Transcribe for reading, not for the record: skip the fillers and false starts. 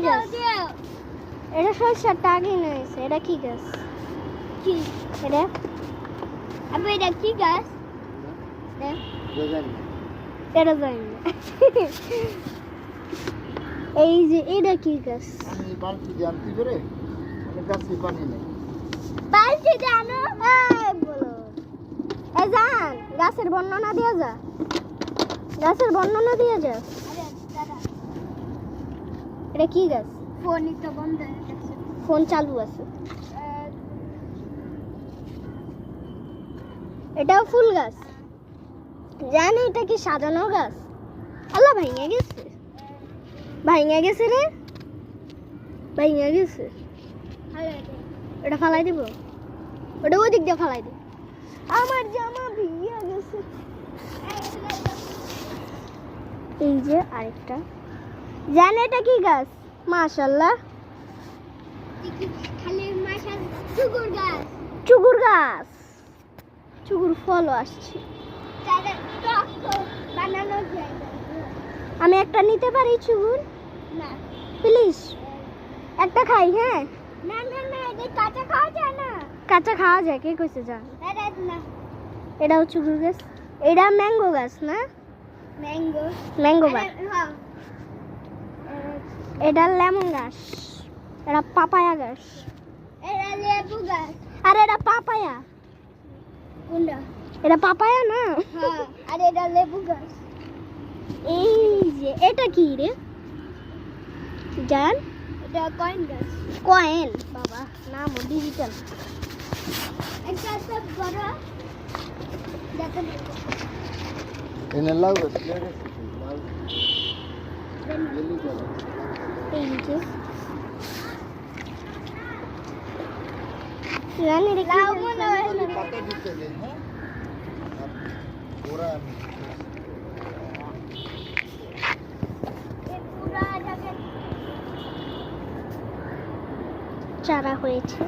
গাছ? এটা সরষের টাকি নইছে। এটা কি গাছ? কি এটা আবে এটা কি গাছ? এটা জানি না। এই যে এটা কি গাছ? আমি বালতি জানতে করে মানে গাছে পানি নেই। বালতি জানো? এই বলো। এই জান গাছের বর্ণনা দিয়া যা। গাছের বর্ণনা দিয়া যা। আরে দাদা এটা কি গাছ? ফোনই তো বন্ধ হয়ে গেছে। ফোন চালু আছে। এটাও ফুল গাছ। জানি এটা কি সাজানো গাছ? আল্লাহ ভাইঙা গেছে। ভাইঙা গেছে রে। ভাইঙা গেছে। আরে এটা ফালাই দিব। ওটা ওই দিক দিয়ে ফালাই দিব। আমার জামা ভিজে গেছে। এই যে আরেকটা। জানি এটা কি গাছ? মাশাআল্লাহ। খালি মাশা চুকুর গাছ। চুকুর গাছ। চুকুর ফলও আসছে। তাহলে টক বানানো যায় আমি একটা নিতে পারি চুকুর? না প্লিজ একটা খাই। হ্যাঁ না না না এটা কাঁচা খাওয়া যায় না। কাঁচা খাওয়া যায়। কে কইছে যা? আরে না এটাও চুকুর গাছ। এটা ম্যাঙ্গো গাছ না? ম্যাঙ্গো ম্যাঙ্গো গাছ। হ্যাঁ এটা লেমন গাছ। এটা পাপায়া গাছ। এটা লেবু গাছ। আর এটা পাপায়া। কোনটা? এটা পাপায়া না? হ্যাঁ আর এটা লেবু গাছ। এই যে এটা কি রে জান? এটা কয়েন গাছ। কয়েন। বাবা নাম ডিজিটাল। একটা তো বড় দেখো এনে লাউ গাছ লাউ জেলি গাছ এই যে জান এটা কি লাউ গাছ? মনে হয় না। পাতা দিতে দে। হ্যাঁ আর ওরা আমি এই পুরা জায়গা চারা হয়েছে।